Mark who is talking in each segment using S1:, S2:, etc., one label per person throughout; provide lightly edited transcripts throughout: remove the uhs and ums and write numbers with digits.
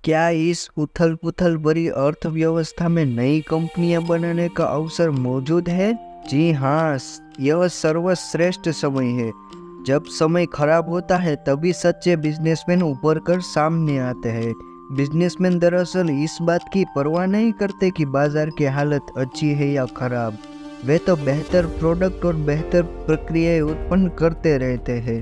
S1: क्या इस उथल-पुथल भरी अर्थव्यवस्था में नई कंपनियां बनाने का अवसर मौजूद है? जी हाँ, यह सर्वश्रेष्ठ समय है। जब समय खराब होता है तभी सच्चे बिजनेसमैन उभर कर सामने आते हैं। बिजनेसमैन दरअसल इस बात की परवाह नहीं करते कि बाजार की हालत अच्छी है या खराब। वे तो बेहतर प्रोडक्ट और बेहतर प्रक्रियाएं उत्पन्न करते रहते हैं।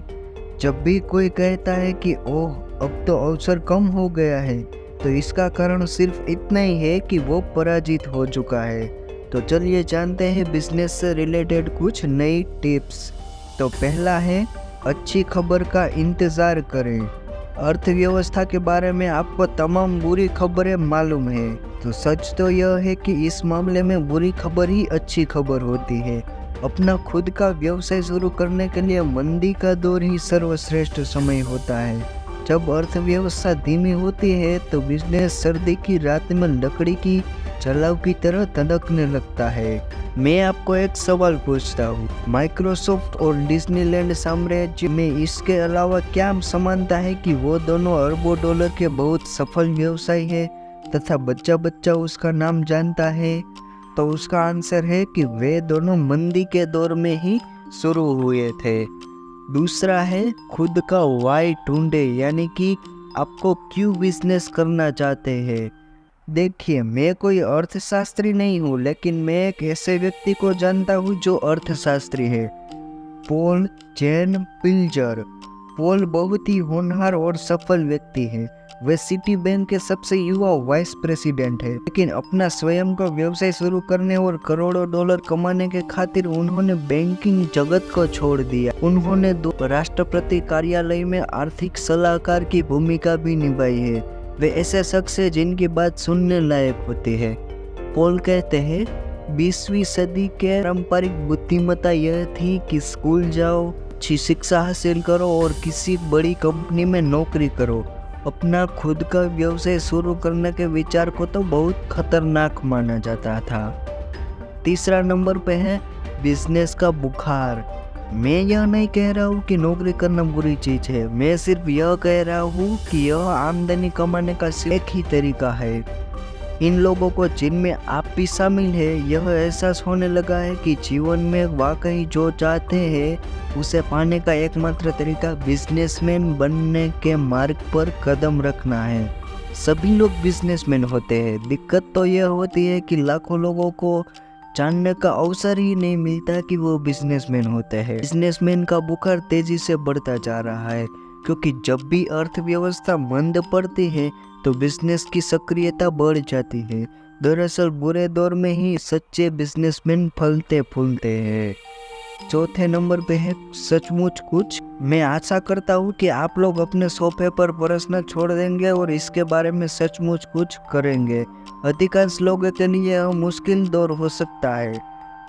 S1: जब भी कोई कहता है कि ओह अब तो अवसर कम हो गया है, तो इसका कारण सिर्फ इतना ही है कि वो पराजित हो चुका है। तो चलिए जानते हैं बिजनेस से रिलेटेड कुछ नई टिप्स। तो पहला है, अच्छी खबर का इंतज़ार करें। अर्थव्यवस्था के बारे में आपको तमाम बुरी खबरें मालूम है, तो सच तो यह है कि इस मामले में बुरी खबर ही अच्छी खबर होती है। अपना खुद का व्यवसाय शुरू करने के लिए मंदी का दौर ही सर्वश्रेष्ठ समय होता है। जब अर्थव्यवस्था धीमी होती है तो बिजनेस सर्दी की रात में लकड़ी की जलाव की तरह तड़कने लगता है। मैं आपको एक सवाल पूछता हूँ, माइक्रोसॉफ्ट और डिज्नीलैंड साम्राज्य में इसके अलावा क्या समानता है कि वो दोनों अरबों डॉलर के बहुत सफल व्यवसाय है तथा बच्चा बच्चा उसका नाम जानता है? तो उसका आंसर है कि वे दोनों मंदी के दौर में ही शुरू हुए थे। दूसरा है, खुद का वाई ढूंढे, यानी कि आपको क्यों बिजनेस करना चाहते हैं। देखिए, मैं कोई अर्थशास्त्री नहीं हूँ, लेकिन मैं एक ऐसे व्यक्ति को जानता हूँ जो अर्थशास्त्री है, पॉल जेन पिल्जर। पॉल बहुत ही होनहार और सफल व्यक्ति है। वे सिटी बैंक के सबसे युवा वाइस प्रेसिडेंट है, लेकिन अपना स्वयं का व्यवसाय शुरू करने और करोड़ों डॉलर कमाने के खातिर उन्होंने बैंकिंग जगत को छोड़ दिया। उन्होंने राष्ट्रपति कार्यालय में आर्थिक सलाहकार की भूमिका भी निभाई है। वे ऐसे शख्स है जिनकी बात सुनने लायक होती है। पॉल कहते हैं, 20वीं सदी के पारंपरिक बुद्धिमत्ता यह थी कि स्कूल जाओ, अच्छी शिक्षा हासिल करो और किसी बड़ी कंपनी में नौकरी करो। अपना खुद का व्यवसाय शुरू करने के विचार को तो बहुत खतरनाक माना जाता था। तीसरा नंबर पे है, बिजनेस का बुखार। मैं यह नहीं कह रहा हूँ कि नौकरी करना बुरी चीज है, मैं सिर्फ यह कह रहा हूँ कि यह आमदनी कमाने का एक ही तरीका है। इन लोगों को, जिनमें आप भी शामिल है, यह एहसास होने लगा है कि जीवन में वाकई जो चाहते हैं उसे पाने का एकमात्र तरीका बिजनेसमैन बनने के मार्ग पर कदम रखना है। सभी लोग बिजनेसमैन होते हैं, दिक्कत तो यह होती है कि लाखों लोगों को जानने का अवसर ही नहीं मिलता कि वो बिजनेसमैन होते हैं। बिजनेसमैन का बुखार तेजी से बढ़ता जा रहा है, क्योंकि जब भी अर्थव्यवस्था मंद पड़ती है तो बिजनेस की सक्रियता बढ़ जाती है। दरअसल बुरे दौर में ही सच्चे बिजनेसमैन फलते फूलते हैं। चौथे नंबर पे है, सचमुच कुछ। मैं आशा करता हूँ कि आप लोग अपने सोफे पर परोसना छोड़ देंगे और इसके बारे में सचमुच कुछ करेंगे। अधिकांश लोगों के लिए यह मुश्किल दौर हो सकता है।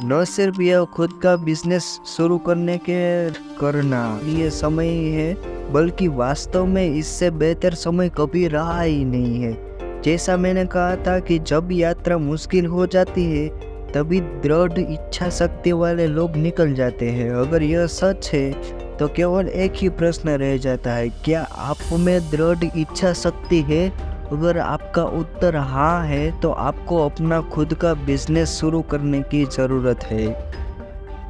S1: न सिर्फ यह खुद का बिजनेस शुरू करने के करना लिए समय ही है, बल्कि वास्तव में इससे बेहतर समय कभी रहा ही नहीं है। जैसा मैंने कहा था कि जब यात्रा मुश्किल हो जाती है तभी दृढ़ इच्छा शक्ति वाले लोग निकल जाते हैं। अगर यह सच है तो केवल एक ही प्रश्न रह जाता है, क्या आप में दृढ़ इच्छा शक्ति है? अगर आपका उत्तर हाँ है तो आपको अपना खुद का बिजनेस शुरू करने की ज़रूरत है।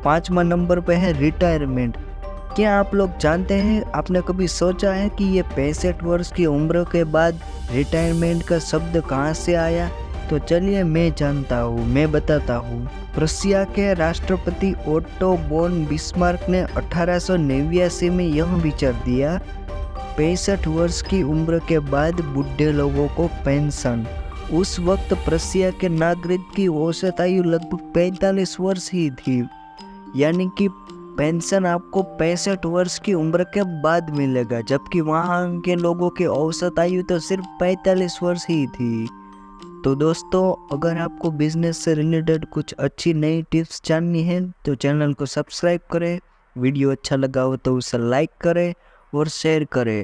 S1: 5वां नंबर पे है, रिटायरमेंट। क्या आप लोग जानते हैं, आपने कभी सोचा है कि ये 65 वर्ष की उम्र के बाद रिटायरमेंट का शब्द कहाँ से आया? तो चलिए मैं बताता हूँ। प्रशिया के राष्ट्रपति ओट्टो बोन बिस्मार्क ने 1889 में यह विचार दिया, 65 वर्ष की उम्र के बाद बूढ़े लोगों को पेंशन। उस वक्त प्रशिया के नागरिक की औसत आयु लगभग 45 वर्ष ही थी, यानी कि पेंशन आपको 65 वर्ष की उम्र के बाद मिलेगा, जबकि वहाँ के लोगों की औसत आयु तो सिर्फ 45 वर्ष ही थी। तो दोस्तों, अगर आपको बिजनेस से रिलेटेड कुछ अच्छी नई टिप्स जाननी है तो चैनल को सब्सक्राइब करें, वीडियो अच्छा लगा हो तो उसे लाइक करें और शेयर करें।